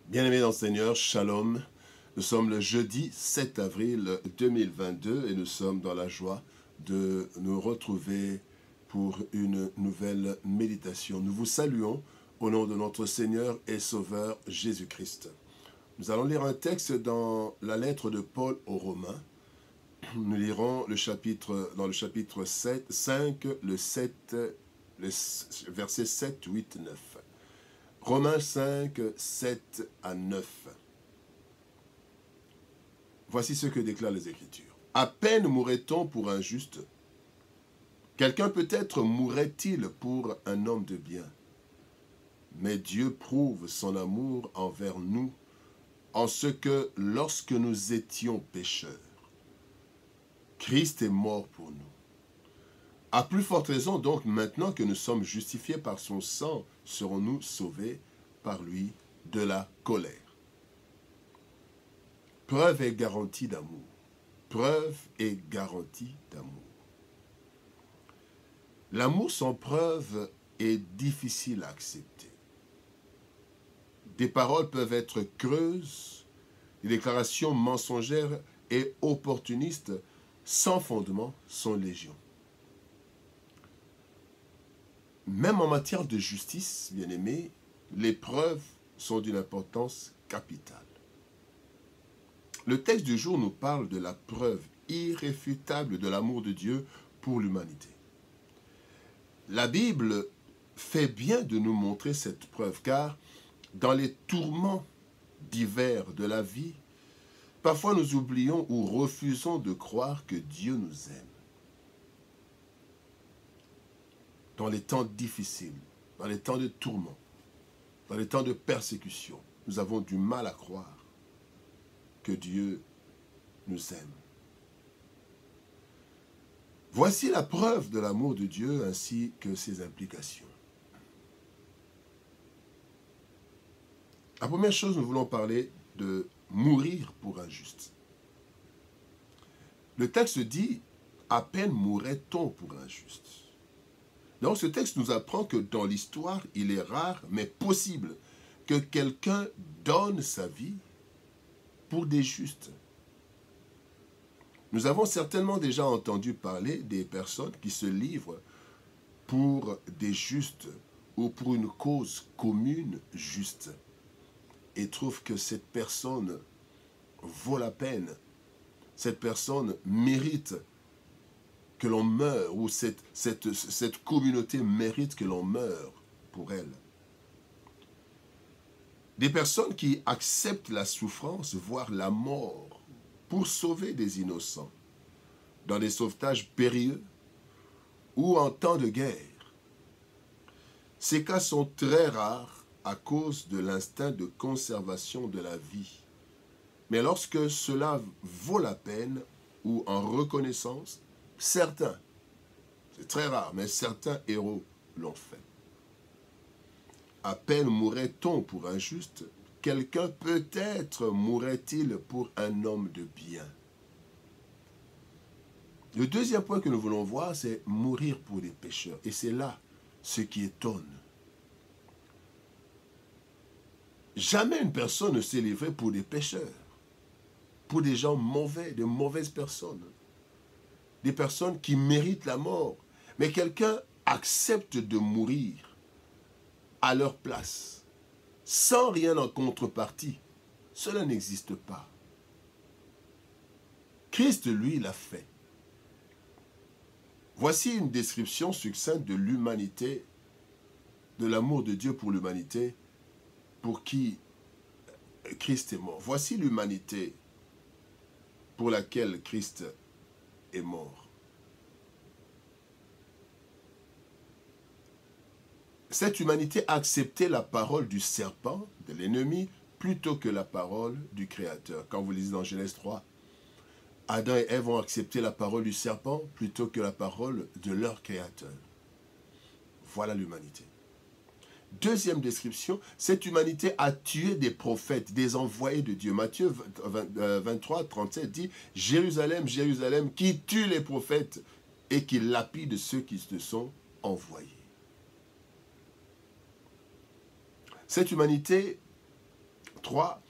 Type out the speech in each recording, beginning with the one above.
Bien-aimés dans le Seigneur, Shalom. Nous sommes le jeudi 7 avril 2022 et nous sommes dans la joie de nous retrouver pour une nouvelle méditation. Nous vous saluons au nom de notre Seigneur et Sauveur Jésus-Christ. Nous allons lire un texte dans la lettre de Paul aux Romains. Nous lirons dans le chapitre 5, versets 7, 8, 9. Romains 5, 7 à 9. Voici ce que déclarent les Écritures. À peine mourrait-on pour un juste. Quelqu'un peut-être mourrait-il pour un homme de bien. Mais Dieu prouve son amour envers nous en ce que lorsque nous étions pécheurs, Christ est mort pour nous. À plus forte raison donc, maintenant que nous sommes justifiés par son sang, serons-nous sauvés par lui de la colère. Preuve et garantie d'amour. Preuve et garantie d'amour. L'amour sans preuve est difficile à accepter. Des paroles peuvent être creuses, des déclarations mensongères et opportunistes sans fondement sont légion. Même en matière de justice, bien-aimés, les preuves sont d'une importance capitale. Le texte du jour nous parle de la preuve irréfutable de l'amour de Dieu pour l'humanité. La Bible fait bien de nous montrer cette preuve, car dans les tourments divers de la vie, parfois nous oublions ou refusons de croire que Dieu nous aime. Dans les temps difficiles, dans les temps de tourment, dans les temps de persécution, nous avons du mal à croire que Dieu nous aime. Voici la preuve de l'amour de Dieu ainsi que ses implications. La première chose, nous voulons parler de mourir pour un juste. Le texte dit « à peine mourrait-on pour un juste ». Donc ce texte nous apprend que dans l'histoire, il est rare, mais possible, que quelqu'un donne sa vie pour des justes. Nous avons certainement déjà entendu parler des personnes qui se livrent pour des justes ou pour une cause commune juste et trouvent que cette personne vaut la peine, cette personne mérite que l'on meure, ou cette communauté mérite que l'on meure pour elle. Des personnes qui acceptent la souffrance, voire la mort, pour sauver des innocents, dans des sauvetages périlleux ou en temps de guerre. Ces cas sont très rares à cause de l'instinct de conservation de la vie. Mais lorsque cela vaut la peine, ou en reconnaissance, certains, c'est très rare, mais certains héros l'ont fait. À peine mourrait-on pour un juste, quelqu'un peut-être mourrait-il pour un homme de bien. Le deuxième point que nous voulons voir, c'est mourir pour les pécheurs. Et c'est là ce qui étonne. Jamais une personne ne s'est livrée pour des pécheurs, pour des gens mauvais, de mauvaises personnes. Des personnes qui méritent la mort. Mais quelqu'un accepte de mourir à leur place, sans rien en contrepartie. Cela n'existe pas. Christ, lui, l'a fait. Voici une description succincte de l'humanité, de l'amour de Dieu pour l'humanité, pour qui Christ est mort. Voici l'humanité pour laquelle Christ est mort. Cette humanité a accepté la parole du serpent, de l'ennemi, plutôt que la parole du Créateur. Quand vous lisez dans Genèse 3, Adam et Ève ont accepté la parole du serpent plutôt que la parole de leur Créateur. Voilà l'humanité. Deuxième description, cette humanité a tué des prophètes, des envoyés de Dieu. Matthieu 23, 37 dit « Jérusalem, Jérusalem, qui tue les prophètes et qui lapide ceux qui te sont envoyés. » Cette humanité 3,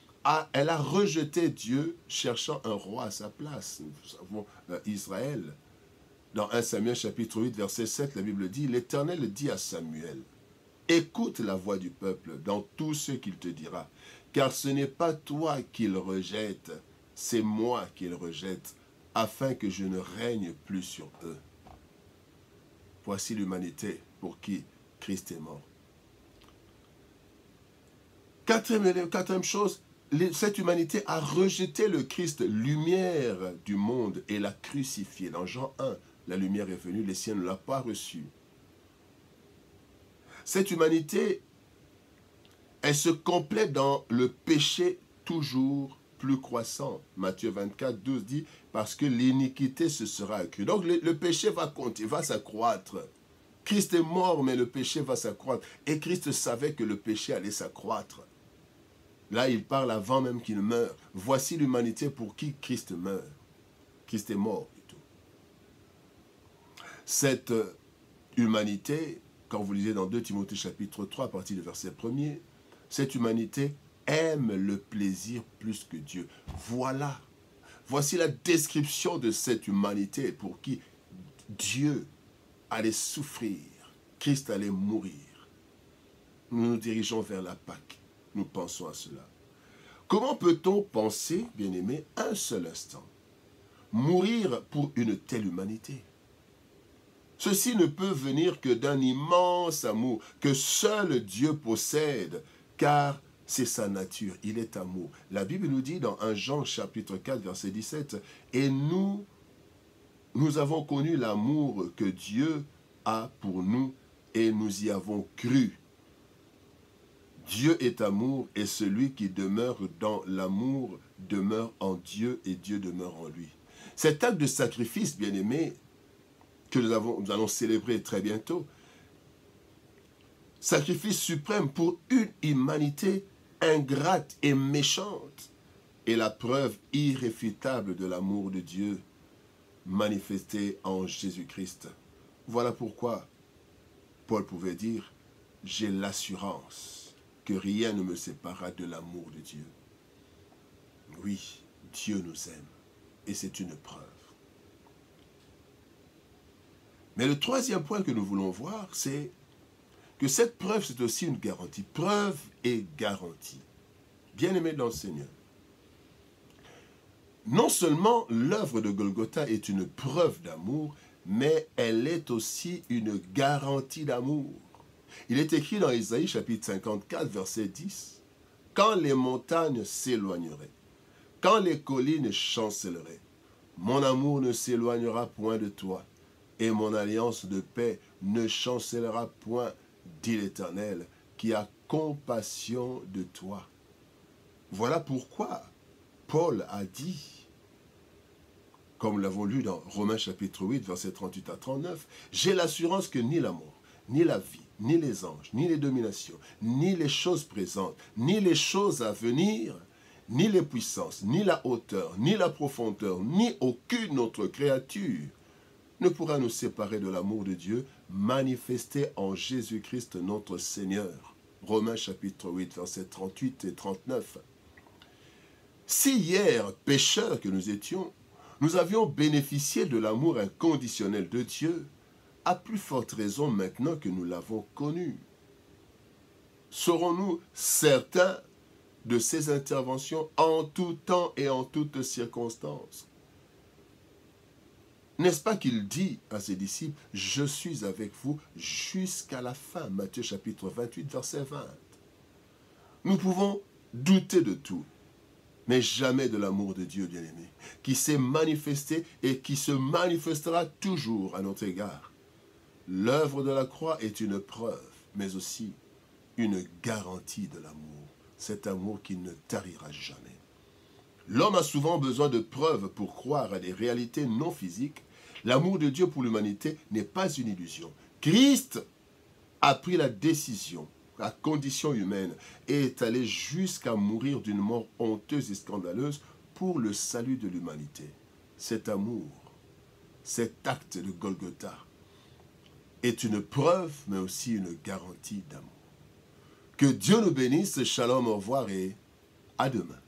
elle a rejeté Dieu, cherchant un roi à sa place. Nous savons Israël. Dans 1 Samuel chapitre 8, verset 7, la Bible dit, l'Éternel dit à Samuel, écoute la voix du peuple dans tout ce qu'il te dira, car ce n'est pas toi qu'il rejette, c'est moi qu'il rejette, afin que je ne règne plus sur eux. Voici l'humanité pour qui Christ est mort. Quatrième chose, cette humanité a rejeté le Christ, lumière du monde, et l'a crucifié. Dans Jean 1, la lumière est venue, les siens ne l'ont pas reçue. Cette humanité, elle se complète dans le péché toujours plus croissant. Matthieu 24, 12 dit, parce que l'iniquité se sera accrue. Donc le péché va compter, va s'accroître. Christ est mort, mais le péché va s'accroître. Et Christ savait que le péché allait s'accroître. Là, il parle avant même qu'il meure. Voici l'humanité pour qui Christ meurt. Christ est mort, plutôt. Cette humanité, quand vous lisez dans 2 Timothée chapitre 3, à partir du verset 1er, cette humanité aime le plaisir plus que Dieu. Voilà. Voici la description de cette humanité pour qui Dieu allait souffrir. Christ allait mourir. Nous nous dirigeons vers la Pâque. Nous pensons à cela. Comment peut-on penser, bien-aimé, un seul instant, mourir pour une telle humanité? Ceci ne peut venir que d'un immense amour que seul Dieu possède, car c'est sa nature, il est amour. La Bible nous dit dans 1 Jean chapitre 4, verset 17, « Et nous avons connu l'amour que Dieu a pour nous, et nous y avons cru. » Dieu est amour, et celui qui demeure dans l'amour demeure en Dieu, et Dieu demeure en lui. Cet acte de sacrifice, bien-aimé, que nous allons célébrer très bientôt, sacrifice suprême pour une humanité ingrate et méchante, est la preuve irréfutable de l'amour de Dieu manifesté en Jésus-Christ. Voilà pourquoi Paul pouvait dire, j'ai l'assurance que rien ne me séparera de l'amour de Dieu. Oui, Dieu nous aime, et c'est une preuve. Mais le troisième point que nous voulons voir, c'est que cette preuve, c'est aussi une garantie. Preuve et garantie. Bien-aimés dans le Seigneur. Non seulement l'œuvre de Golgotha est une preuve d'amour, mais elle est aussi une garantie d'amour. Il est écrit dans Isaïe chapitre 54, verset 10, « Quand les montagnes s'éloigneraient, quand les collines chancelleraient, mon amour ne s'éloignera point de toi, et mon alliance de paix ne chancellera point, dit l'Éternel, qui a compassion de toi. » Voilà pourquoi Paul a dit, comme nous l'avons lu dans Romains chapitre 8, verset 38 à 39, « J'ai l'assurance que ni la mort, ni la vie, ni les anges, ni les dominations, ni les choses présentes, ni les choses à venir, ni les puissances, ni la hauteur, ni la profondeur, ni aucune autre créature ne pourra nous séparer de l'amour de Dieu manifesté en Jésus-Christ notre Seigneur. » Romains chapitre 8, versets 38 et 39. Si hier, pécheurs que nous étions, nous avions bénéficié de l'amour inconditionnel de Dieu, à plus forte raison maintenant que nous l'avons connu. Serons-nous certains de ses interventions en tout temps et en toutes circonstances? N'est-ce pas qu'il dit à ses disciples, « Je suis avec vous jusqu'à la fin » Matthieu chapitre 28, verset 20. Nous pouvons douter de tout, mais jamais de l'amour de Dieu, bien-aimé, qui s'est manifesté et qui se manifestera toujours à notre égard. L'œuvre de la croix est une preuve, mais aussi une garantie de l'amour. Cet amour qui ne tarira jamais. L'homme a souvent besoin de preuves pour croire à des réalités non physiques. L'amour de Dieu pour l'humanité n'est pas une illusion. Christ a pris la décision, à condition humaine, et est allé jusqu'à mourir d'une mort honteuse et scandaleuse pour le salut de l'humanité. Cet amour, cet acte de Golgotha, est une preuve, mais aussi une garantie d'amour. Que Dieu nous bénisse, shalom, au revoir et À demain.